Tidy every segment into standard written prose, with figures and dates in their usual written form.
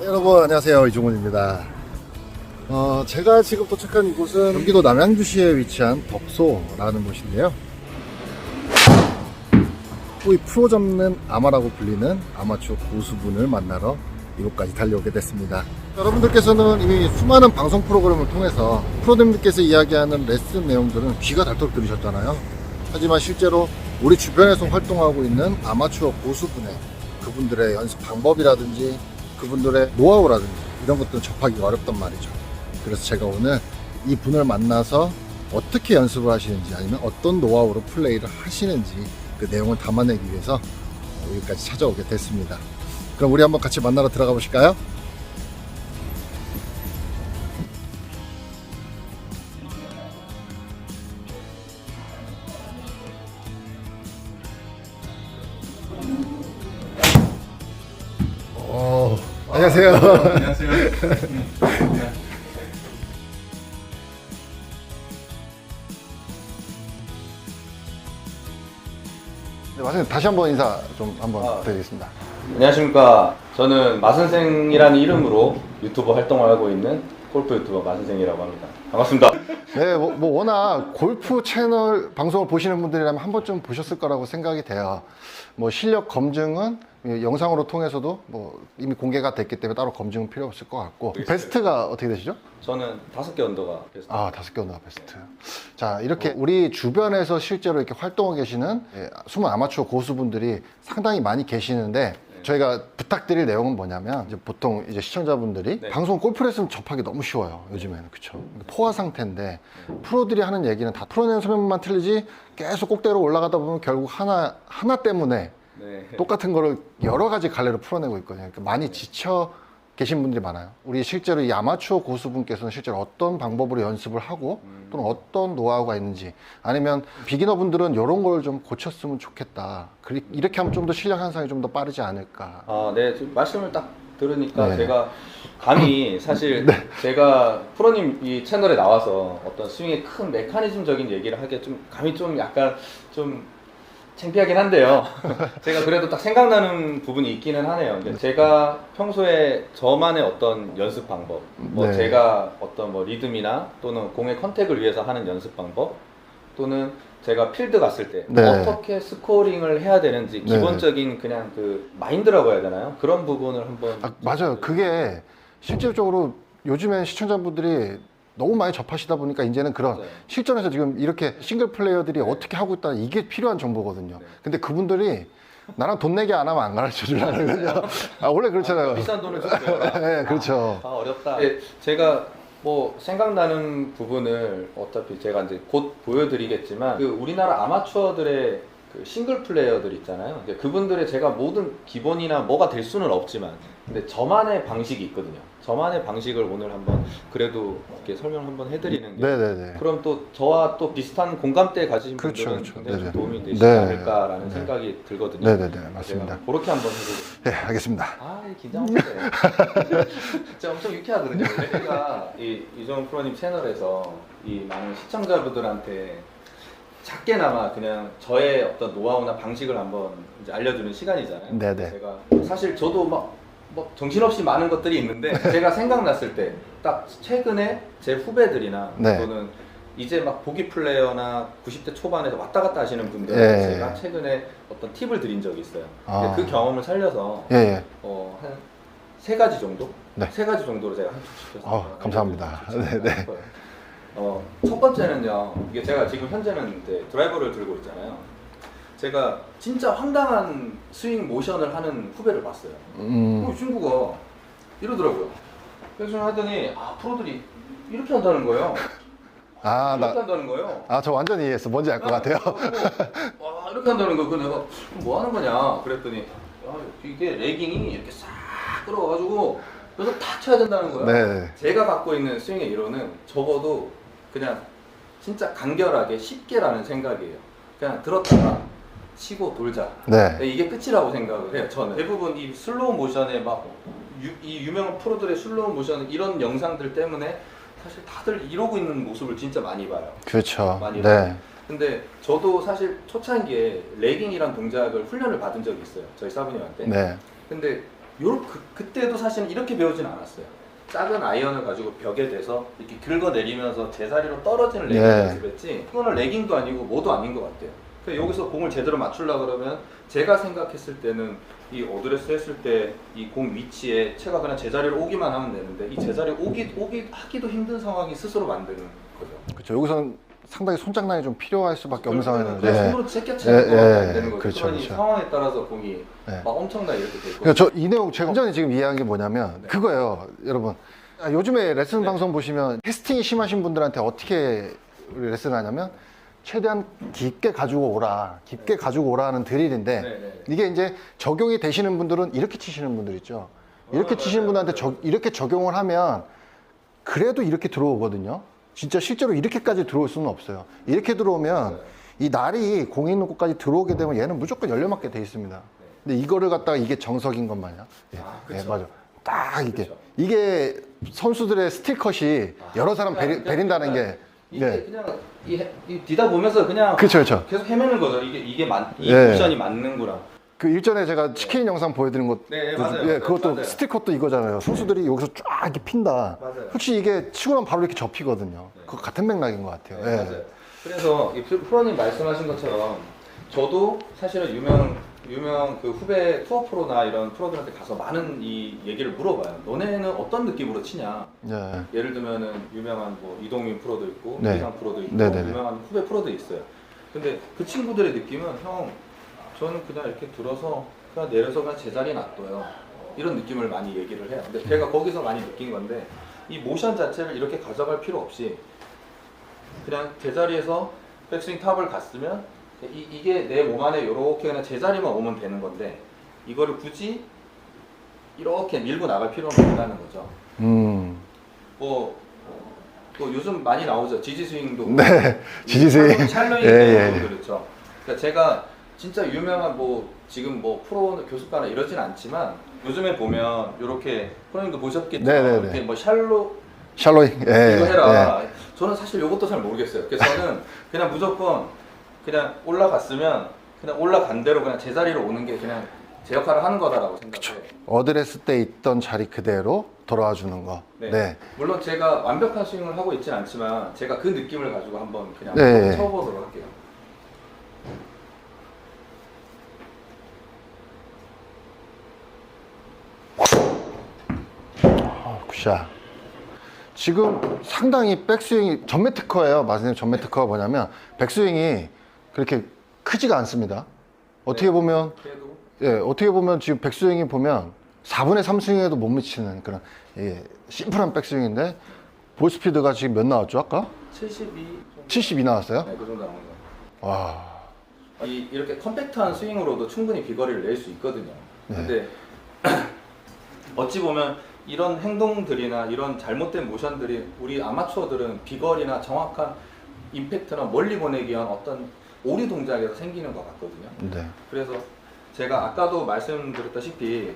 네, 여러분 안녕하세요, 이종훈입니다. 제가 지금 도착한 이곳은 경기도 남양주시에 위치한 덕소라는 곳인데요. 이 프로 잡는 아마라고 불리는 아마추어 고수분을 만나러 이곳까지 달려오게 됐습니다. 여러분들께서는 이미 수많은 방송 프로그램을 통해서 프로님들께서 이야기하는 레슨 내용들은 귀가 닳도록 들으셨잖아요. 하지만 실제로 우리 주변에서 활동하고 있는 아마추어 고수분의 그분들의 연습 방법이라든지 그분들의 노하우라든지 이런 것들은 접하기 어렵단 말이죠. 그래서 제가 오늘 이 분을 만나서 어떻게 연습을 하시는지 아니면 어떤 노하우로 플레이를 하시는지 그 내용을 담아내기 위해서 여기까지 찾아오게 됐습니다. 그럼 우리 한번 같이 만나러 들어가 보실까요? 안녕하세요. 안녕하세요. 네, 마선생님 다시 한번 인사 좀 한번 드리겠습니다. 안녕하십니까. 저는 마선생이라는 이름으로 유튜버 활동을 하고 있는 골프 유튜버 마선생이라고 합니다. 반갑습니다. 네, 뭐 워낙 골프 채널 방송을 보시는 분들이라면 한 번쯤 보셨을 거라고 생각이 돼요. 뭐 실력 검증은 영상으로 통해서도 뭐 이미 공개가 됐기 때문에 따로 검증은 필요 없을 것 같고. 베스트가 어떻게 되시죠? 저는 5개 언더가 베스트. 5개 언더가 베스트. 자, 이렇게 우리 주변에서 실제로 이렇게 활동하고 계시는 숨은 아마추어 고수분들이 상당히 많이 계시는데 저희가 부탁드릴 내용은 뭐냐면 이제 보통 이제 시청자분들이 방송 골프 레슨 접하기 너무 쉬워요, 요즘에는. 그쵸? 포화 상태인데 프로들이 하는 얘기는 다 풀어내는 소면만 틀리지 계속 꼭대로 올라가다 보면 결국 하나 때문에 똑같은 거를 여러 가지 갈래로 풀어내고 있거든요. 그러니까 많이 지쳐 계신 분들이 많아요. 우리 실제로 이 아마추어 고수분께서는 실제로 어떤 방법으로 연습을 하고 또는 어떤 노하우가 있는지, 아니면 비기너 분들은 이런 걸 좀 고쳤으면 좋겠다, 이렇게 하면 좀 더 실력 향상이 좀 더 빠르지 않을까. 네. 지금 말씀을 딱 들으니까 제가 감히 사실 제가 프로님 이 채널에 나와서 어떤 스윙의 큰 메커니즘적인 얘기를 하기에 좀 감히 좀 약간 좀 창피하긴 한데요. 제가 그래도 딱 생각나는 부분이 있기는 하네요. 제가 평소에 저만의 어떤 연습 방법, 제가 어떤 뭐 리듬이나 또는 공의 컨택을 위해서 하는 연습 방법, 또는 제가 필드 갔을 때 어떻게 스코어링을 해야 되는지 기본적인 그냥 그 마인드라고 해야 되나요? 그런 부분을 한번 맞아요. 그게 실질적으로 요즘엔 시청자분들이 너무 많이 접하시다 보니까 이제는 그런 실전에서 지금 이렇게 싱글 플레이어들이 어떻게 하고 있다, 이게 필요한 정보거든요. 근데 그분들이 나랑 돈 내기 안 하면 안 가르쳐 주려고 그러거든요. 원래 그렇잖아요. 비싼 돈을 주세요. 네, 그렇죠. 어렵다. 제가 뭐 생각나는 부분을 어차피 제가 이제 곧 보여드리겠지만, 그 우리나라 아마추어들의 그 싱글 플레이어들 있잖아요. 그분들의 제가 모든 기본이나 뭐가 될 수는 없지만, 근데 저만의 방식이 있거든요. 저만의 방식을 오늘 한번 그래도 이렇게 설명 한번 해드리는 게, 그럼 또 저와 또 비슷한 공감대 가지신 분들은 굉장히 좀 도움이 되시지 않을까라는 생각이 들거든요. 맞습니다. 제가 그렇게 한번 해보겠습니다. 네, 알겠습니다. 긴장하세요. 제가 엄청 유쾌하거든요. 제가 이 이종훈 프로님 채널에서 이 많은 시청자분들한테 작게나마 그냥 저의 어떤 노하우나 방식을 한번 이제 알려주는 시간이잖아요. 제가 사실 저도 막 정신없이 많은 것들이 있는데 제가 생각났을 때 딱 최근에 제 후배들이나 또는 이제 막 보기 플레이어나 90대 초반에서 왔다 갔다 하시는 분들한테 제가 최근에 어떤 팁을 드린 적이 있어요. 그 경험을 살려서 한 3가지 정도? 3가지 정도로 제가 한축시켰어요. 감사합니다. 첫 번째는요, 이게 제가 지금 현재는 이제 드라이버를 들고 있잖아요. 제가 진짜 황당한 스윙 모션을 하는 후배를 봤어요. 이 친구가 이러더라고요. 그래서 하더니 프로들이 이렇게 한다는 거예요. 이렇게 한다는 거예요. 저 완전히 이해했어. 뭔지 알 것 같아요. 이렇게 한다는 거. 그래서 내가 뭐 하는 거냐 그랬더니 이게 레깅이 이렇게 싹 끌어가지고 그래서 탁 쳐야 된다는 거예요. 제가 갖고 있는 스윙의 이론은 적어도 그냥 진짜 간결하게 쉽게라는 생각이에요. 그냥 들었다가 치고 돌자. 이게 끝이라고 생각을 해요. 저는 대부분 이 슬로우 모션에 이 유명한 프로들의 슬로우 모션 이런 영상들 때문에 사실 다들 이러고 있는 모습을 진짜 많이 봐요. 그렇죠. 많이 봐요. 근데 저도 사실 초창기에 레깅이란 동작을 훈련을 받은 적이 있어요. 저희 사부님한테. 근데 그때도 사실은 이렇게 배우진 않았어요. 작은 아이언을 가지고 벽에 대서 이렇게 긁어내리면서 제자리로 떨어지는 레깅 네. 연습했지 이거는 레깅도 아니고 뭐도 아닌 것 같아요. 그래서 여기서 공을 제대로 맞추려고 그러면 제가 생각했을 때는 이 어드레스 했을 때 이 공 위치에 채가 그냥 제자리로 오기만 하면 되는데 이 제자리로 하기도 힘든 상황이 스스로 만드는 거죠. 그렇죠. 여기서는 상당히 손장난이 좀 필요할 수밖에 없는 그냥 상황이었는데. 손으로 제껴치는 거 안 되는 거죠. 그렇죠, 그러니 그렇죠. 상황에 따라서 공이 네. 막 엄청나게 이렇게 돼 있고. 그러니까 저 이 내용 제가 완전히 지금 이해한 게 뭐냐면 네. 그거예요, 여러분. 요즘에 레슨 네. 방송 보시면 캐스팅이 심하신 분들한테 어떻게 레슨을 하냐면 최대한 깊게 가지고 오라, 깊게 가지고 오라 하는 드릴인데 네, 네. 이게 이제 적용이 되시는 분들은 이렇게 치시는 분들 있죠. 이렇게 치시는 분한테 이렇게 적용을 하면 그래도 이렇게 들어오거든요. 진짜 실제로 이렇게까지 들어올 수는 없어요. 이렇게 들어오면 이 날이 공이 있는 곳까지 들어오게 되면 얘는 무조건 열려맞게 돼 있습니다. 근데 이거를 갖다가 이게 정석인 것 마냥. 그쵸. 맞아. 딱 이게. 그쵸. 이게 선수들의 스틸컷이 여러 사람 베린다는 게. 이게 네. 그냥 이 뒤다 보면서 그냥 그쵸, 그쵸. 계속 헤매는 거죠. 이 네. 쿠션이 맞는구나. 그 일전에 제가 치킨 영상 보여드린 것도 네, 맞아요. 그것도 맞아요. 스틸컷도 이거잖아요. 선수들이 여기서 쫙 이렇게 핀다. 맞아요. 혹시 이게 치고 나면 바로 이렇게 접히거든요. 그거 같은 맥락인 것 같아요. 네, 예. 맞아요. 그래서 이 프로님 말씀하신 것처럼 저도 사실은 유명 그 후배 투어 프로나 이런 프로들한테 가서 많은 이 얘기를 물어봐요. 너네는 어떤 느낌으로 치냐? 예. 예를 들면은 유명한 뭐 이동민 프로도 있고 네. 이상 프로도 있고 네네네. 유명한 후배 프로도 있어요. 근데 그 친구들의 느낌은 저는 그냥 이렇게 들어서 그냥 내려서 그냥 제자리에 놔둬요. 이런 느낌을 많이 얘기를 해요. 근데 제가 거기서 많이 느낀 건데 이 모션 자체를 이렇게 가져갈 필요 없이 그냥 제자리에서 백스윙 탑을 갔으면 이게 내 몸 안에 이렇게 그냥 제자리만 오면 되는 건데 이거를 굳이 이렇게 밀고 나갈 필요는 없다는 거죠. 뭐 요즘 많이 나오죠. 지지 스윙도. 네. 지지 스윙. 샬로잉 예, 예. 그렇죠. 그러니까 제가 진짜 유명한 지금 프로 교습가나 이러진 않지만 요즘에 보면 이렇게 프로님도 보셨겠죠. 네네네. 이렇게 뭐 샬로잉 샬로잉. 예. 이거 해라. 예. 저는 사실 이것도 잘 모르겠어요. 그래서 저는 그냥 무조건 그냥 올라갔으면 그냥 올라간 대로 그냥 제자리로 오는 게 그냥 제 역할을 하는 거다라고 생각해요. 어드레스 때 있던 자리 그대로 돌아와 주는 거. 네. 네. 물론 제가 완벽한 스윙을 하고 있진 않지만 제가 그 느낌을 가지고 한번 그냥 네. 쳐보도록 할게요. 굿샷. 지금 상당히 백스윙이 전매 특허예요. 마스님 전매 특허가 뭐냐면 백스윙이 그렇게 크지가 않습니다. 어떻게 네. 보면 그래도 어떻게 보면 지금 백스윙이 보면 4분의 3 스윙에도 못 미치는 그런 심플한 백스윙인데 볼 스피드가 지금 몇 나왔죠 아까? 72 정도. 72 나왔어요? 네, 그 정도 나온 거. 와. 이렇게 컴팩트한 스윙으로도 충분히 비거리를 낼 수 있거든요. 네. 근데 어찌 보면 이런 행동들이나 이런 잘못된 모션들이 우리 아마추어들은 비거리나 정확한 임팩트나 멀리 보내기 위한 어떤 오리 동작에서 생기는 것 같거든요. 네. 그래서 제가 아까도 말씀드렸다시피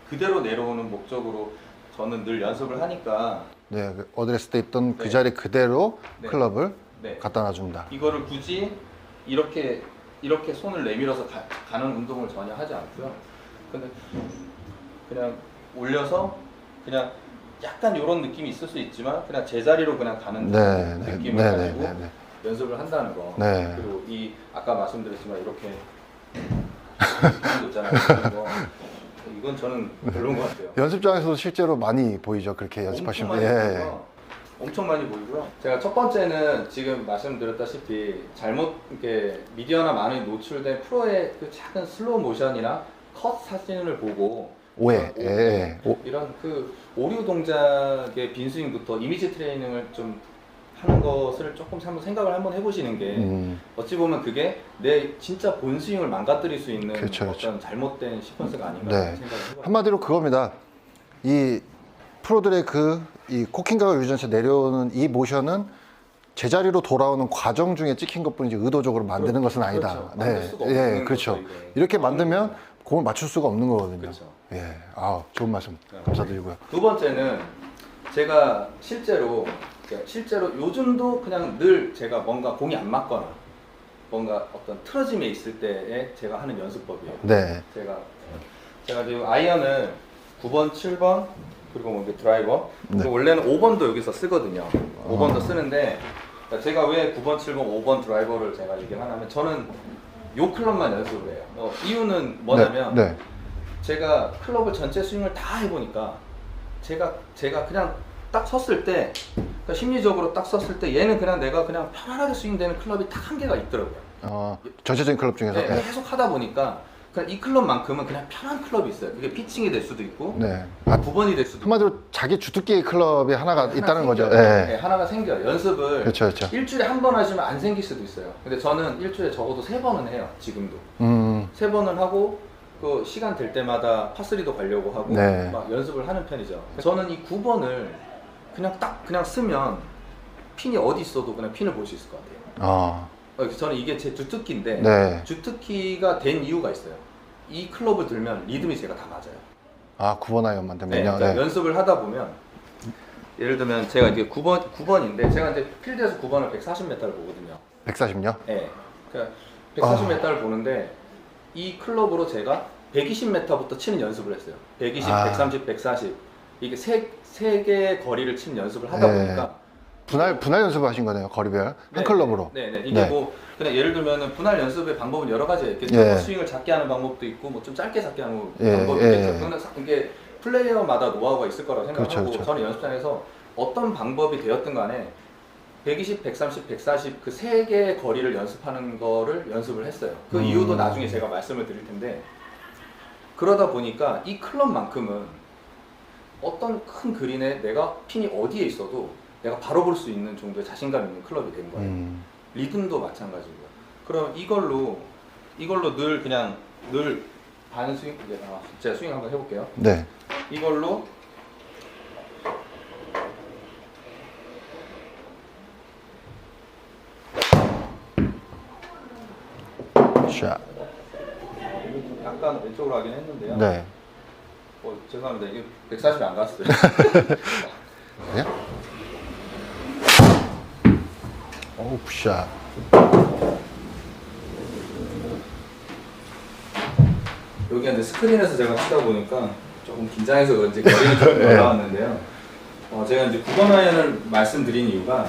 그대로 내려오는 목적으로 저는 늘 연습을 하니까 네. 그 어드레스 때 있던 그 네. 자리 그대로 네. 클럽을 네. 갖다 놔준다. 이거를 굳이 이렇게 손을 내밀어서 가는 운동을 전혀 하지 않고요. 근데 그냥 올려서 그냥 약간 이런 느낌이 있을 수 있지만 그냥 제자리로 그냥 가는 네, 네, 느낌을 네, 가지고 네, 네. 연습을 한다는 거. 네. 그리고 아까 말씀드렸지만 이렇게 느낌도 있잖아요. 그런 거. 이건 저는 별로인 것 같아요. 연습장에서도 실제로 많이 보이죠. 그렇게 연습하시는 분. 예. 엄청 많이 보이고요. 제가 첫 번째는 지금 말씀드렸다시피 잘못 이렇게 미디어나 많이 노출된 프로의 그 작은 슬로우 모션이나 컷 사진을 보고 오해. 예. 이런 그 오류 동작의 빈스윙부터 이미지 트레이닝을 좀 하는 것을 조금 한번 생각을 한번 해보시는 게 어찌 보면 그게 내 진짜 본 스윙을 망가뜨릴 수 있는 그렇죠, 어떤 그렇죠. 잘못된 시퀀스가 아닌가 네. 생각을 해봐요. 한마디로 그겁니다. 이 프로들의 이 코킹각을 유지해서 내려오는 이 모션은 제자리로 돌아오는 과정 중에 찍힌 것뿐이지 의도적으로 만드는 것은 아니다. 그렇죠. 만들 네, 수가 없는 그렇죠. 거죠, 이게. 이렇게 만들면 공을 맞출 수가 없는 거거든요. 그렇죠. 예, 좋은 말씀 감사드리고요. 두 번째는 제가 실제로 요즘도 그냥 늘 제가 뭔가 공이 안 맞거나 뭔가 어떤 틀어짐에 있을 때에 제가 하는 연습법이에요. 네, 제가 제가 지금 아이언을 9번, 7번 그리고 뭐 이게 드라이버 네. 그리고 원래는 5번도 여기서 쓰거든요. 5번도 쓰는데 그러니까 제가 왜 9번, 7번, 5번 드라이버를 제가 얘기를 하냐면 저는 요 클럽만 연습을 해요. 이유는 뭐냐면 네. 제가 클럽을 전체 스윙을 다 해보니까 제가 그냥 딱 섰을 때 그러니까 심리적으로 딱 섰을 때 얘는 그냥 내가 그냥 편안하게 스윙되는 클럽이 딱 한 개가 있더라고요. 전체적인 클럽 중에서. 네, 네. 계속 하다 보니까 그냥 이 클럽만큼은 그냥 편한 클럽이 있어요. 그게 피칭이 될 수도 있고 네. 9번이 될 수도 있고 한마디로 자기 주특기 클럽이 하나가 있다는 거죠. 생겨요. 네. 네, 하나가 생겨요. 연습을 그렇죠, 그렇죠. 일주일에 한 번 하시면 안 생길 수도 있어요. 근데 저는 일주일에 적어도 3번은 해요. 지금도. 3번은 하고 그 시간 될 때마다 파3도 가려고 하고 네. 막 연습을 하는 편이죠. 저는 이 9번을 그냥 쓰면 핀이 어디 있어도 그냥 핀을 볼 수 있을 것 같아요. 저는 이게 제 주특기인데 네. 주특기가 된 이유가 있어요. 이 클럽을 들면 리듬이 제가 다 맞아요. 9번 아이언만 네, 되면요. 그러니까 네. 연습을 하다 보면 예를 들면 제가 이게 9번인데 제가 이제 필드에서 9번을 140m를 보거든요. 140요? 네. 그러니까 140m를 보는데 이 클럽으로 제가 120m부터 치는 연습을 했어요. 120, 130, 140 이게 세 개의 거리를 치는 연습을 하다 네. 보니까 분할 연습을 하신 거네요. 거리별 네, 한 클럽으로. 네네. 이게 네. 뭐 그냥 예를 들면은 분할 연습의 방법은 여러 가지가 있겠죠. 예. 스윙을 작게 하는 방법도 있고 뭐 좀 짧게 작게 하는 예, 방법이 예. 있겠죠. 그거는 이게 플레이어마다 노하우가 있을 거라고 생각하고 그렇죠, 그렇죠. 저는 연습장에서 어떤 방법이 되었든 간에 120, 130, 140 그 세 개의 거리를 연습하는 거를 연습을 했어요. 그 이유도 나중에 제가 말씀을 드릴 텐데 그러다 보니까 이 클럽만큼은 어떤 큰 그린에 내가 핀이 어디에 있어도 내가 바로 볼 수 있는 정도의 자신감 있는 클럽이 된 거예요. 리듬도 마찬가지고요. 그럼 이걸로 늘 반스윙 제가 스윙 한번 해볼게요. 네. 이걸로 샷. 약간 왼쪽으로 하긴 했는데요. 네. 죄송합니다. 이게 140이 안 갔어요. 네? 오, 샷. 여기 이제 스크린에서 제가 치다 보니까 조금 긴장해서 그런지 거리는 좀 올라왔는데요. 제가 이제 9번 아이언을 말씀드린 이유가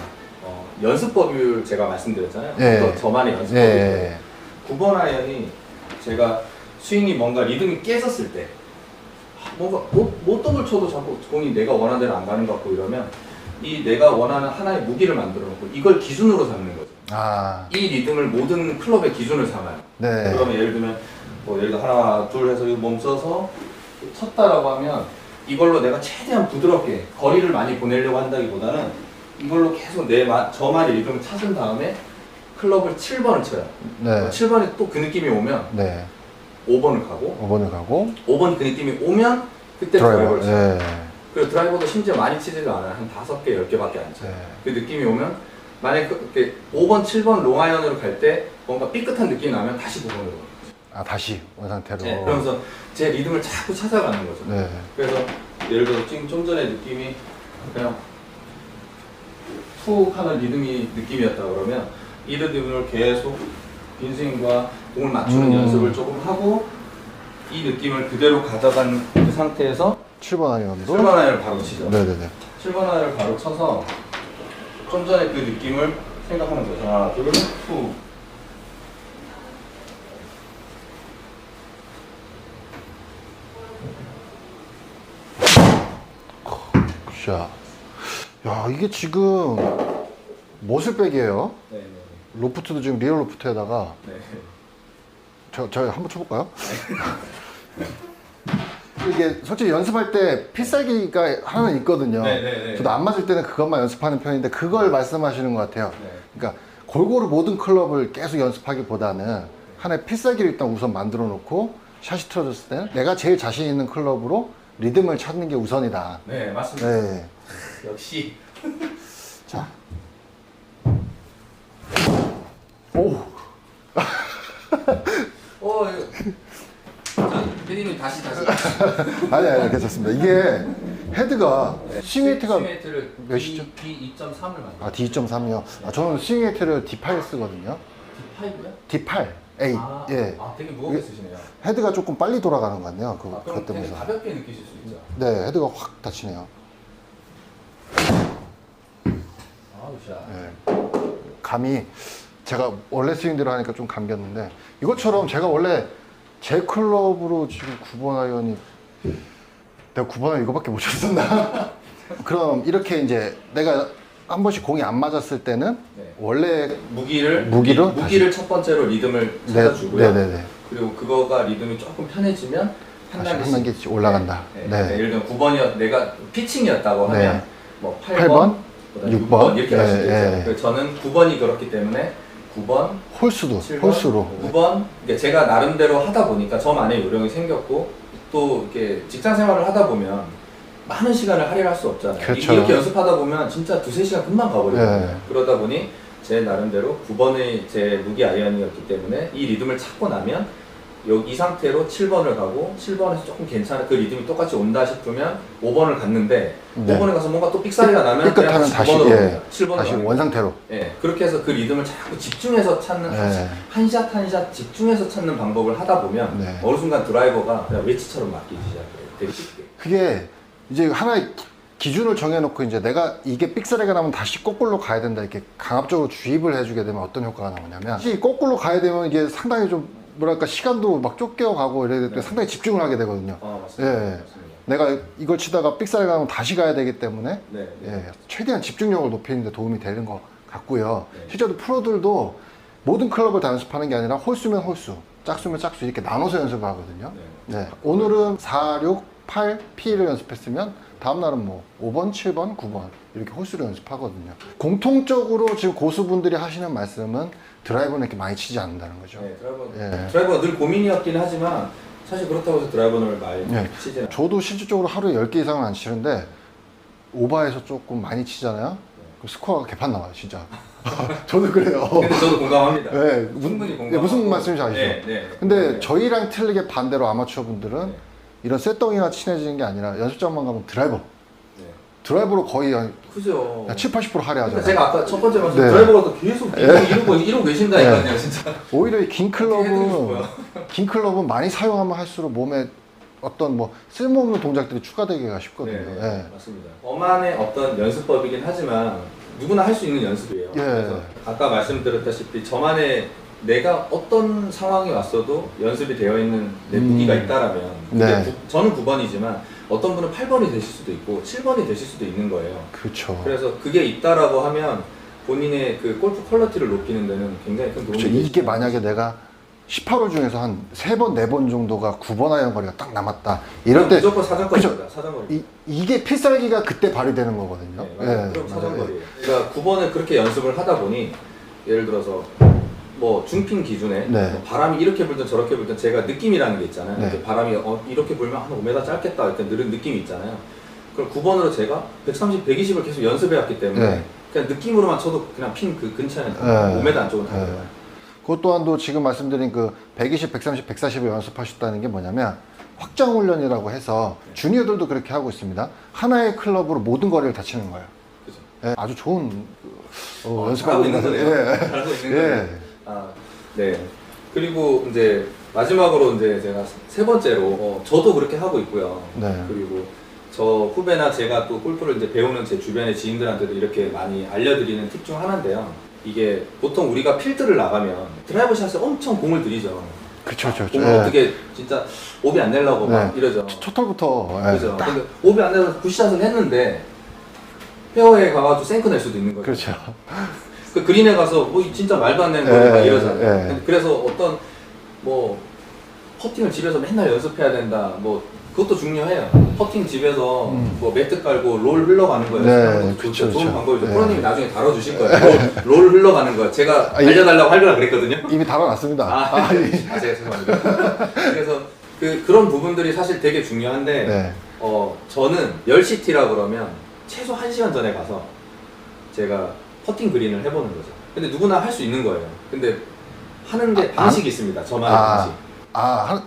연습법을 제가 말씀드렸잖아요. 예. 또 저만의 연습법이 예. 9번 아이언이 제가 스윙이 뭔가 리듬이 깨졌을 때 뭔가 못 더블 쳐도 자꾸 공이 내가 원하는 대로 안 가는 것 같고 이러면 이 내가 원하는 하나의 무기를 만들어 놓고 이걸 기준으로 삼는 거죠. 이 리듬을 모든 클럽의 기준을 삼아요. 네. 그러면 예를 들면 예를 들어 하나 둘 해서 몸 써서 쳤다라고 하면 이걸로 내가 최대한 부드럽게 거리를 많이 보내려고 한다기보다는 이걸로 계속 저만의 리듬을 찾은 다음에 클럽을 7번을 쳐요. 네. 7번에 또 그 느낌이 오면 네. 5번을 가고 5번을 가고 5번 그 느낌이 오면 그때 드라이버를 쳐요. 네. 그리고 드라이버도 심지어 많이 치지도 않아요. 한 5개, 10개밖에 안 쳐요. 네. 그 느낌이 오면 만약에 5번, 7번 롱아이언으로 갈 때 뭔가 삐끗한 느낌이 나면 다시 9번으로 다시 원 상태로. 네, 그러면서 제 리듬을 자꾸 찾아가는 거죠. 네. 그래서 예를 들어 지금 좀 전에 느낌이 그냥 툭 하는 느낌이었다 그러면 이 리듬을 계속 빈스윙과 공을 맞추는 연습을 조금 하고 이 느낌을 그대로 가져간 그 상태에서 7번 아이언으로. 7번 아이언을 바로 치죠. 네네네. 7번 아이언을 바로 쳐서 좀 전에 그 느낌을 생각하는 거죠. 하나, 둘, 툭. 샷. 야, 이게 지금 머슬백이에요. 네, 로프트도 지금 리얼 로프트에다가 네. 저 한번 쳐볼까요? 이게 솔직히 연습할 때 필살기가 하나는 있거든요. 네. 저도 안 맞을 때는 그것만 연습하는 편인데 그걸 말씀하시는 것 같아요. 네. 그러니까 골고루 모든 클럽을 계속 연습하기보다는 하나의 필살기를 일단 우선 만들어 놓고 샷이 틀어졌을 때는 내가 제일 자신 있는 클럽으로 리듬을 찾는 게 우선이다. 네, 맞습니다. 네. 역시. 자. 오. PD님 다시. 아니, 괜찮습니다. 이게 헤드가 스윙 웨이트가 스윙 웨이트를 몇이죠? D2.3을 만들어요. D2.3이요. 저는 스윙 웨이트를 D8 쓰거든요. D8이고요? D8. A. 아, 예. 아, 되게 무겁게 쓰시네요. 헤드가 조금 빨리 돌아가는 것 같네요. 그럼 그것 되게 때문에. 가볍게 느끼실 수 있죠. 네, 헤드가 확 다치네요. 아우, 샷. 예. 감이 제가 원래 스윙대로 하니까 좀 감겼는데 이것처럼 제가 원래 제 클럽으로 지금 9번 아이언이 내가 9번 아이언 이거밖에 못 쳤었나? 그럼 이렇게 이제 내가 한 번씩 공이 안 맞았을 때는 네. 원래 무기를 첫 번째로 리듬을 찾아주고요. 네네네. 그리고 그거가 리듬이 조금 편해지면 한 다시 한 단계씩 단계씩 올라간다. 네. 네. 예를 들면 9번이었 내가 피칭이었다고 네. 하면 뭐 8번, 8번, 6번, 6번 이렇게 갈 수도 예, 있어요. 예. 그래서 저는 9번이 그렇기 때문에 9번, 홀수도 7번, 홀수로 9번. 그러니까 제가 나름대로 하다 보니까 저만의 요령이 생겼고 또 이렇게 직장 생활을 하다 보면 많은 시간을 할애할 수 없잖아요. 그렇죠. 이렇게 연습하다 보면 진짜 두세 시간 금방 가버리거든요. 네. 그러다 보니 제 나름대로 9번의 제 무기 아이언이었기 때문에 이 리듬을 찾고 나면 여기 이 상태로 7번을 가고 7번에서 조금 괜찮아 그 리듬이 똑같이 온다 싶으면 5번을 갔는데 네. 5번에 가서 뭔가 또 삑사리가 나면 삐끗하면 다시 9번으로 예, 갑니다. 7번으로 다시 갑니다. 원상태로. 예, 그렇게 해서 그 리듬을 자꾸 집중해서 찾는 네. 한 샷 한 샷 집중해서 찾는 방법을 하다 보면 네. 어느 순간 드라이버가 그냥 웨지처럼 맞기 시작해요. 되게 쉽게. 그게 이제 하나의 기준을 정해놓고 이제 내가 이게 삑사리가 나면 다시 거꾸로 가야 된다 이렇게 강압적으로 주입을 해주게 되면 어떤 효과가 나오냐면 사실 거꾸로 가야 되면 이게 상당히 좀 뭐랄까 시간도 막 쫓겨가고 이래야 될 때 네. 상당히 집중을 하게 되거든요. 맞습니다. 예. 맞습니다. 내가 이걸 치다가 삑사리가 나면 다시 가야 되기 때문에 네, 네. 예, 최대한 집중력을 높이는 데 도움이 되는 것 같고요. 네. 실제로 프로들도 모든 클럽을 다 연습하는 게 아니라 홀수면 홀수, 짝수면 짝수 이렇게 나눠서 연습을 하거든요. 네. 네. 오늘은 4, 6, 8, P를 연습했으면 다음날은 뭐 5번, 7번, 9번 이렇게 홀수를 연습하거든요. 공통적으로 지금 고수분들이 하시는 말씀은 드라이버는 이렇게 많이 치지 않는다는 거죠. 네, 예. 드라이버가 늘 고민이었긴 하지만 사실 그렇다고 해서 드라이버를 많이 네. 치지는 저도 실질적으로 하루에 10개 이상은 안 치는데 오버해서 조금 많이 치잖아요. 그럼 스코어가 개판 나와요, 진짜. 저도 그래요. 근데 저도 공감합니다. 네, 충분히 네, 공감하고. 무슨 말씀인지 아시죠? 네, 네. 근데 네. 저희랑 틀리게 반대로 아마추어 분들은 네. 이런 쇳덩이나 친해지는 게 아니라 연습장만 가면 드라이버. 네. 드라이버로 거의 한 그죠. 7, 80% 할애하잖아요. 그러니까 제가 아까 첫 번째 말씀 네. 드라이버가 또 계속 이러고 계신다니까요, 진짜. 오히려 이 긴 해드리고 클럽은 싶어요. 긴 클럽은 많이 사용하면 할수록 몸에 어떤 뭐 쓸모없는 동작들이 추가되기가 쉽거든요. 네, 예. 맞습니다. 저만의 어떤 연습법이긴 하지만 누구나 할 수 있는 연습이에요. 예. 그래서 아까 말씀드렸다시피 저만의 내가 어떤 상황이 왔어도 연습이 되어 있는 내 무기가 있다라면 네. 저는 9번이지만 어떤 분은 8번이 되실 수도 있고 7번이 되실 수도 있는 거예요. 그렇죠. 그래서 그게 있다라고 하면 본인의 그 골프 퀄리티를 높이는 데는 굉장히 큰 도움이 그렇죠. 되죠. 이게 만약에 내가 18호 중에서 한 3번, 4번 정도가 9번 아이언 거리가 딱 남았다. 이럴 때 무조건 사정거리입니다. 사정거리. 이게 필살기가 그때 발휘되는 거거든요. 네, 맞아요. 그럼 사정거리예요. 그러니까 9번을 그렇게 연습을 하다 보니 예를 들어서 뭐 중핀 기준에 네. 뭐 바람이 이렇게 불든 저렇게 불든 제가 느낌이라는 게 있잖아요. 네. 이렇게 바람이 이렇게 불면 한 5m 짧겠다 이렇게 느는 느낌이 있잖아요. 그럼 9번으로 제가 130, 120을 계속 연습해왔기 때문에 네. 그냥 느낌으로만 쳐도 그냥 핀 그 근처에는 네. 5m 안쪽은 다 네. 들어가요. 그것 또한도 지금 말씀드린 그 120, 130, 140을 연습하셨다는 게 뭐냐면 확장 훈련이라고 해서 주니어들도 그렇게 하고 있습니다. 하나의 클럽으로 모든 거리를 다 치는 거예요. 그죠. 예, 아주 좋은 연습하고 잘하고 있는 거네요. 예. 잘하고 있는 예. 거네요. 아, 네. 그리고 이제 마지막으로 이제 제가 세 번째로 저도 그렇게 하고 있고요. 네. 그리고 저 후배나 제가 또 골프를 이제 배우는 제 주변의 지인들한테도 이렇게 많이 알려드리는 팁 중 하나인데요. 이게 보통 우리가 필드를 나가면 드라이버 샷에 엄청 공을 들이죠. 그렇죠, 그렇죠. 공을 어떻게 진짜 오비 안 내려고 막 네. 이러죠. 초털부터 예, 그죠. 딱. 근데 오비 안 내서 굿샷을 했는데 페어에 가가지고 생크 낼 수도 있는 거죠. 그렇죠. 그 그린에 가서 뭐 진짜 말도 안 되는 예, 거 막 이러잖아요. 예. 그래서 어떤 뭐 퍼팅을 집에서 맨날 연습해야 된다. 뭐 그것도 중요해요. 퍼팅 집에서 뭐 매트 깔고 롤 흘러가는 거예요. 네, 그것도 그쵸, 좋은 그쵸. 방법이죠. 네. 프로님이 나중에 다뤄주실 거예요. 롤 흘러가는 거. 제가 알려달라고 하려고 그랬거든요. 이미 다뤄놨습니다. 아, 예. 제가 죄송합니다. 그래서 그런 부분들이 사실 되게 중요한데 네. 저는 10시티라 그러면 최소 1시간 전에 가서 제가 퍼팅 그린을 해보는 거죠. 근데 누구나 할 수 있는 거예요. 근데 하는 게 방식이 있습니다. 저만의 방식.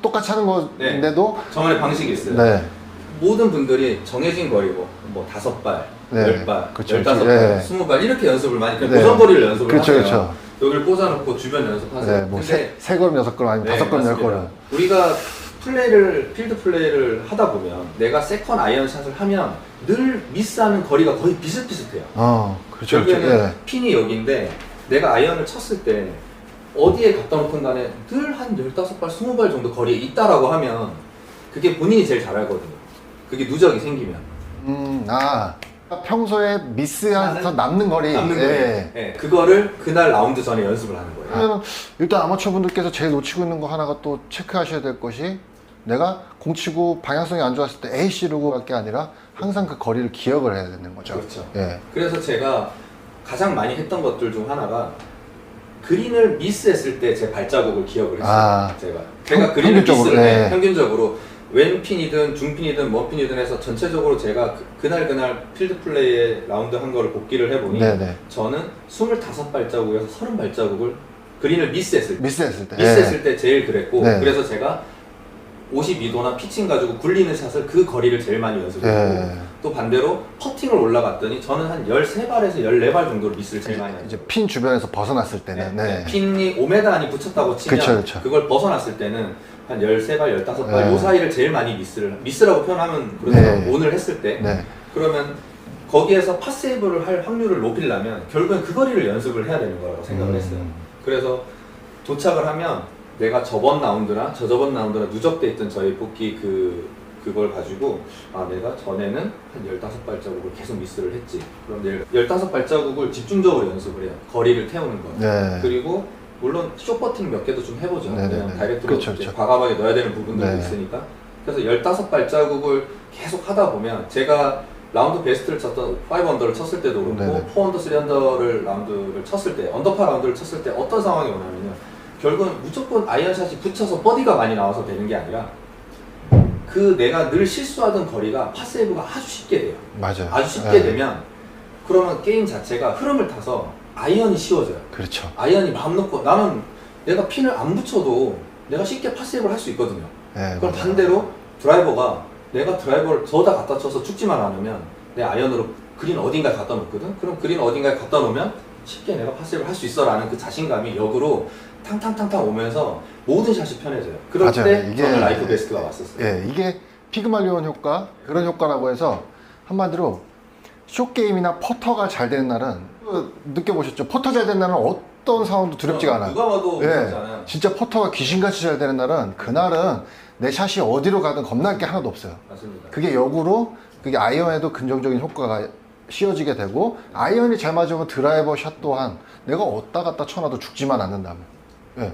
똑같이 하는 건데도 저만의 방식이 있어요. 네. 모든 분들이 정해진 거리고 뭐 5발, 네. 10발, 그쵸, 15발, 네. 20발 이렇게 연습을 많이 네. 고정거리를 연습을 그렇죠, 하세요. 그렇죠. 여기를 꽂아놓고 주변 연습하세요. 네, 뭐 근데 세 걸음 6걸음 아니면 네, 5걸음 맞습니다. 10걸음. 우리가 필드 플레이를 하다 보면 내가 세컨 아이언샷을 하면 늘 미스하는 거리가 거의 비슷비슷해요. 그렇죠. 결국에는 예. 핀이 여기인데 내가 아이언을 쳤을 때 어디에 갖다 놓든 간에 늘 한 15발, 20발 정도 거리에 있다라고 하면 그게 본인이 제일 잘 알거든요. 그게 누적이 생기면. 평소에 미스해서 남는 거리. 남는 거예요. 예. 네, 그거를 그날 라운드 전에 연습을 하는 거예요. 그러면 일단 아마추어 분들께서 제일 놓치고 있는 거 하나가 또 체크하셔야 될 것이 내가 공 치고 방향성이 안 좋았을 때 에이씨 이러고 갈 게 아니라 항상 그 거리를 기억을 해야 되는 거죠. 그렇죠. 예. 그래서 제가 가장 많이 했던 것들 중 하나가 그린을 미스했을 때 제 발자국을 기억을 했어요. 제가 그린을 평균적으로, 미스를 해. 네. 평균적으로 왼핀이든 중핀이든 먼핀이든 해서 전체적으로 제가 그날 필드 플레이에 라운드 한 거를 복기를 해보니 네네. 저는 25발자국에서 30발자국을 그린을 미스했을 때 미스했을 때. 제일 그랬고 네. 그래서 제가 52도나 피칭 가지고 굴리는 샷을 그 거리를 제일 많이 연습했고 예. 또 반대로 퍼팅을 올라갔더니 저는 한 13발에서 14발 정도로 미스를 제일 많이 이제 했어요. 핀 주변에서 벗어났을 때는. 네. 핀이 5m 안이 붙였다고 치면 그쵸, 그쵸. 그걸 벗어났을 때는 한 13발, 15발 네. 요 사이를 제일 많이 미스라고 표현하면 그렇잖아요. 네. 오늘 했을 때 네. 그러면 거기에서 팟세이브를 할 확률을 높이려면 결국엔 그 거리를 연습을 해야 되는 거라고 생각을 했어요. 그래서 도착을 하면 내가 저번 라운드나 저저번 라운드나 누적돼 있던 저희 뽑기 그걸 가지고 내가 전에는 한 15발자국을 계속 미스를 했지. 그럼 15발자국을 집중적으로 연습을 해요. 거리를 태우는 거. 네. 그리고 물론 숏퍼팅 몇 개도 좀 해보죠. 네네네. 그냥 다이렉트로 그렇죠, 이제 그렇죠. 과감하게 넣어야 되는 부분들도 네. 있으니까. 그래서 15발자국을 계속 하다 보면 제가 라운드 베스트를 쳤던 5언더를 쳤을 때도 그렇고 네네. 4언더, 3언더를 라운드를 쳤을 때 언더파 라운드를 쳤을 때 어떤 상황이 오냐면요. 결국은 무조건 아이언샷이 붙여서 버디가 많이 나와서 되는 게 아니라 그 내가 늘 실수하던 거리가 팟세이브가 아주 쉽게 돼요. 맞아요. 아주 쉽게 네. 되면 그러면 게임 자체가 흐름을 타서 아이언이 쉬워져요. 그렇죠. 아이언이 마음 놓고 나는 내가 핀을 안 붙여도 내가 쉽게 팟세이브를 할 수 있거든요. 네, 그럼 맞아요. 반대로 드라이버가 내가 드라이버를 저다 갖다 쳐서 죽지만 않으면 내 아이언으로 그린 어딘가에 갖다 놓거든. 그럼 그린 어딘가에 갖다 놓으면 쉽게 내가 팟세이브를 할 수 있어라는 그 자신감이 역으로 탕탕탕탕 오면서 모든 샷이 편해져요. 그럴 맞아요. 때 이게- 저는 라이프 베스트가 왔었어요. 예, 이게 피그말리온 효과 그런 효과라고 해서 한마디로 숏게임이나 퍼터가 잘 되는 날은 느껴보셨죠? 퍼터 잘 되는 날은 어떤 상황도 두렵지가 않아요. 누가 봐도 예, 그렇잖아요. 진짜 퍼터가 귀신같이 잘 되는 날은 그날은 내 샷이 어디로 가든 겁날 게 하나도 없어요. 맞습니다. 그게 역으로 그게 아이언에도 긍정적인 효과가 씌워지게 되고 아이언이 잘 맞으면 드라이버 샷 또한 내가 어디다 갖다 쳐놔도 죽지만 않는다면 예, 네,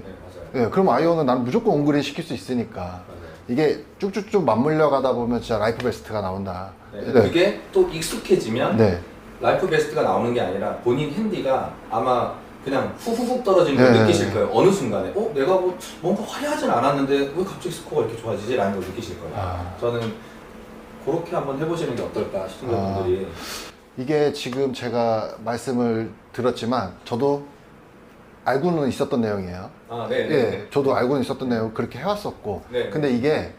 맞아요. 예, 그럼 아이언은 나는 무조건 온그린 시킬 수 있으니까 맞아요. 이게 쭉쭉쭉 맞물려 가다 보면 진짜 라이프 베스트가 나온다. 네, 네. 그게 또 익숙해지면 네. 라이프 베스트가 나오는 게 아니라 본인 핸디가 아마 그냥 후후훅 떨어지는 걸 네. 느끼실 거예요. 어느 순간에 내가 뭔가 화려하진 않았는데 왜 갑자기 스코어가 이렇게 좋아지지? 라는 걸 느끼실 거예요. 저는 그렇게 한번 해보시는 게 어떨까 싶은 분들이 이게 지금 제가 말씀을 들었지만 저도 알고는 있었던 내용이에요. 네. 예, 저도 알고는 있었던 내용 그렇게 해왔었고. 네. 근데 이게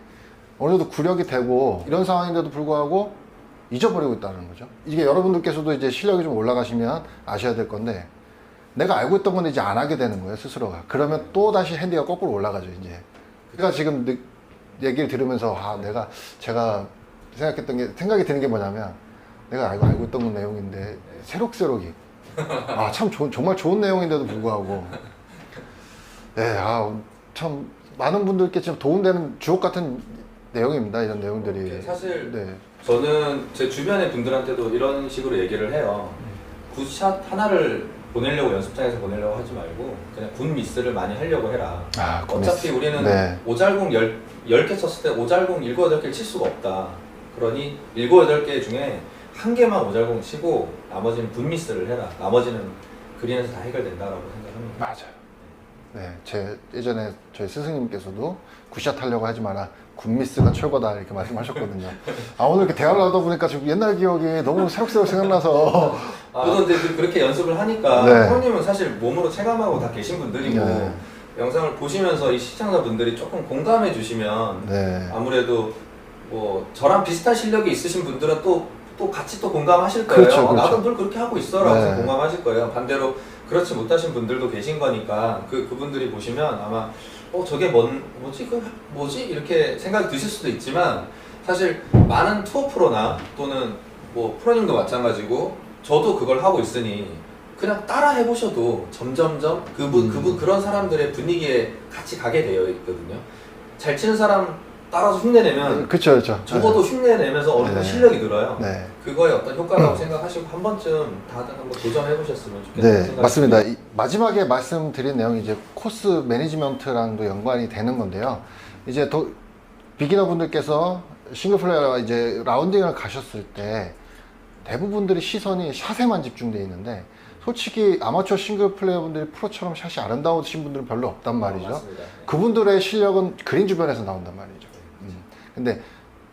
어느 정도 구력이 되고 이런 상황인데도 불구하고 잊어버리고 있다는 거죠. 이게 여러분들께서도 이제 실력이 좀 올라가시면 아셔야 될 건데 내가 알고 있던 건데 이제 안 하게 되는 거예요, 스스로가. 그러면 또 다시 핸디가 거꾸로 올라가죠, 이제. 그러니까 지금 얘기를 들으면서 제가 생각이 드는 게 뭐냐면 내가 알고 있던 내용인데 새록새록이 참 정말 좋은 내용인데도 불구하고 참 많은 분들께 좀 도움되는 주옥 같은 내용입니다, 이런 내용들이. 사실 네. 저는 제 주변의 분들한테도 이런 식으로 얘기를 해요. 굿샷 하나를 보내려고 연습장에서 보내려고 하지 말고 그냥 굿 미스를 많이 하려고 해라. 굿 어차피 미스. 우리는 네. 오잘공 10개 쳤을 때 오잘공 7, 8개를 칠 수가 없다. 그러니 7, 8개 중에 한 개만 오잘공 치고 나머지는 굿 미스를 해라. 나머지는 그린에서 다 해결된다라고 생각합니다. 맞아요. 네, 예전에 저희 스승님께서도 굿샷 하려고 하지 마라. 굿미스가 최고다 이렇게 말씀하셨거든요. 오늘 이렇게 대화를 하다 보니까 지금 옛날 기억이 너무 새록새록 생각나서. 저도 이제 그렇게 연습을 하니까 네. 프로님은 사실 몸으로 체감하고 다 계신 분들이고 네. 영상을 보시면서 이 시청자분들이 조금 공감해 주시면 네. 아무래도 뭐 저랑 비슷한 실력이 있으신 분들은 또 같이 또 공감하실 거예요. 그렇죠, 그렇죠. 나도 늘 그렇게 하고 있어라고 네. 공감하실 거예요. 반대로 그렇지 못하신 분들도 계신 거니까 그분들이 보시면 아마 저게 뭐지 이렇게 생각이 드실 수도 있지만 사실 많은 투어 프로나 또는 뭐 프로님도 마찬가지고 저도 그걸 하고 있으니 그냥 따라 해보셔도 점점점 그런 사람들의 분위기에 같이 가게 되어 있거든요. 잘 치는 사람 따라서 흉내내면 그렇죠. 적어도 흉내내면서 어느 정도 실력이 늘어요. 네. 그거에 어떤 효과라고 생각하시고 한 번쯤 다들 한번 도전해보셨으면 좋겠다는 네, 생각이 맞습니다. 듭니다. 마지막에 말씀드린 내용이 이제 코스 매니지먼트랑도 연관이 되는 건데요. 이제 비기너 분들께서 싱글 플레이어 이제 라운딩을 가셨을 때 대부분들이 시선이 샷에만 집중되어 있는데 솔직히 아마추어 싱글 플레이어 분들이 프로처럼 샷이 아름다우신 분들은 별로 없단 말이죠. 맞습니다. 네. 그분들의 실력은 그린 주변에서 나온단 말이죠. 근데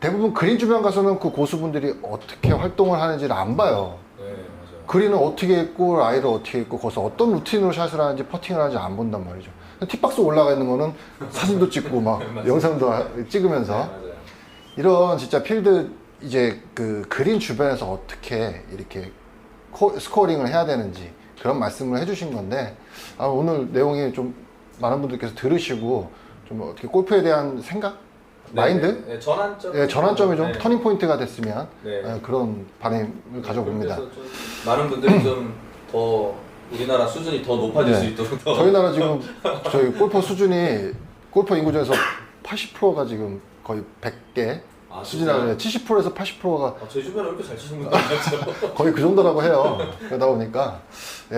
대부분 그린 주변 가서는 그 고수분들이 어떻게 활동을 하는지를 안 봐요. 네, 맞아요. 그린은 어떻게 있고 라이를 어떻게 있고 거기서 어떤 루틴으로 샷을 하는지 퍼팅을 하는지 안 본단 말이죠. 팁박스 올라가 있는 거는 사진도 찍고 막 영상도 찍으면서 네, 맞아요. 이런 진짜 필드 이제 그 그린 주변에서 어떻게 이렇게 스코어링을 해야 되는지 그런 말씀을 해주신 건데 오늘 내용이 좀 많은 분들께서 들으시고 좀 어떻게 골프에 대한 생각? 마인드? 네, 전환점. 네, 전환점이 좀 네. 터닝 포인트가 됐으면 네. 그런 바람을 가져봅니다. 그래서 좀 많은 분들이 좀 더 우리나라 수준이 더 높아질 네. 수 있도록 더. 저희 나라 지금 저희 골퍼 수준이 골퍼 인구 중에서 80%가 지금 거의 100개 수준이라고 70%에서 80%가 제 주변에 이렇게 잘 치시는 분들 많죠. 거의 그 정도라고 해요. 그러다 보니까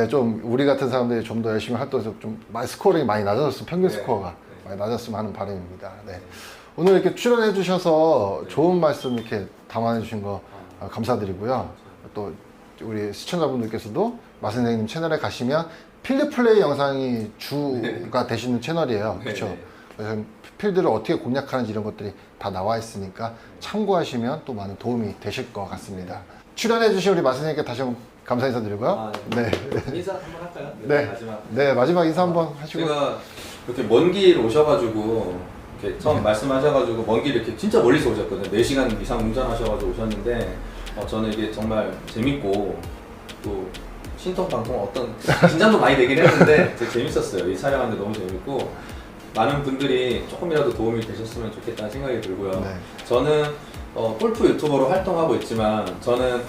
좀 우리 같은 사람들이 좀 더 열심히 활동해서 좀 스코어링이 많이 낮아졌으면 평균 네. 스코어가 많이 낮았으면 하는 바람입니다. 네. 오늘 이렇게 출연해 주셔서 좋은 말씀 이렇게 담아내 주신 거 감사드리고요. 또 우리 시청자분들께서도 마 선생님 채널에 가시면 필드 플레이 영상이 주가 되시는 채널이에요. 그렇죠? 그래서 필드를 어떻게 공략하는지 이런 것들이 다 나와 있으니까 참고하시면 또 많은 도움이 되실 것 같습니다. 출연해 주신 우리 마 선생님께 다시 한번 감사 인사드리고요. 네. 인사 한번 할까요? 네. 마지막. 네, 마지막 인사 한번 하시고. 제가 이렇게 먼 길 오셔가지고 이렇게 처음 말씀하셔가지고 먼 길 이렇게 진짜 멀리서 오셨거든요. 4시간 이상 운전하셔가지고 오셨는데 저는 이게 정말 재밌고 또 신통 방송 어떤 긴장도 많이 되긴 했는데 되게 재밌었어요. 이 촬영하는데 너무 재밌고 많은 분들이 조금이라도 도움이 되셨으면 좋겠다는 생각이 들고요. 네. 저는 골프 유튜버로 활동하고 있지만 저는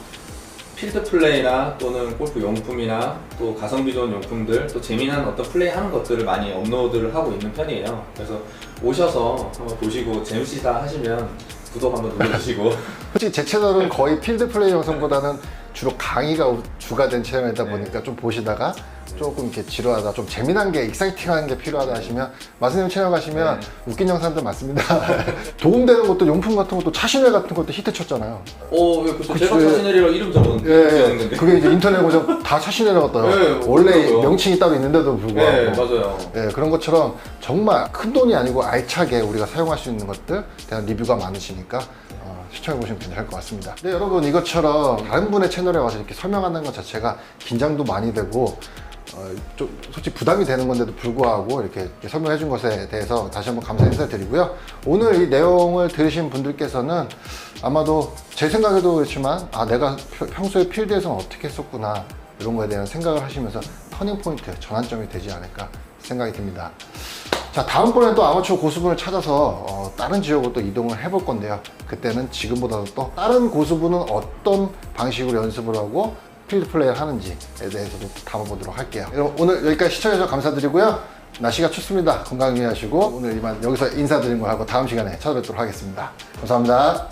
필드 플레이나 또는 골프 용품이나 또 가성비 좋은 용품들 또 재미난 어떤 플레이 하는 것들을 많이 업로드를 하고 있는 편이에요. 그래서 오셔서 한번 보시고 재밌으시다 하시면 구독 한번 눌러주시고 솔직히 제 채널은 거의 필드 플레이 영상보다는 주로 강의가 주가 된 채널이다 보니까 좀 보시다가 조금 이렇게 지루하다, 좀 재미난 게, 익사이팅한 게 필요하다 하시면 마선생님 채널 가시면 웃긴 영상들 많습니다. 도움되는 것도 용품 같은 것도 차신회 같은 것도 히트 쳤잖아요. 그렇죠. 제가 자신이라고 이름 적은 예, 그게 이제 인터넷 보면 다 차신회라고 떠요. 네, 원래 그렇더라고요. 명칭이 따로 있는데도 불구하고. 네, 맞아요. 예, 그런 것처럼 정말 큰 돈이 아니고 알차게 우리가 사용할 수 있는 것들 대한 리뷰가 많으시니까 시청해보시면 괜찮을 것 같습니다. 네, 여러분 이것처럼 다른 분의 채널에 와서 이렇게 설명하는 것 자체가 긴장도 많이 되고 좀 솔직히 부담이 되는 건데도 불구하고 이렇게 설명해 준 것에 대해서 다시 한번 감사 인사드리고요. 오늘 이 내용을 들으신 분들께서는 아마도 제 생각에도 그렇지만 내가 평소에 필드에서는 어떻게 했었구나 이런 거에 대한 생각을 하시면서 터닝 포인트, 전환점이 되지 않을까 생각이 듭니다. 자, 다음번에 또 아마추어 고수분을 찾아서 다른 지역으로 또 이동을 해볼 건데요. 그때는 지금보다도 또 다른 고수분은 어떤 방식으로 연습을 하고 필드 플레이를 하는지에 대해서도 담아보도록 할게요. 여러분 오늘 여기까지 시청해주셔서 감사드리고요. 날씨가 춥습니다. 건강 유의하시고 오늘 이만 여기서 인사드린 거 하고 다음 시간에 찾아뵙도록 하겠습니다. 감사합니다.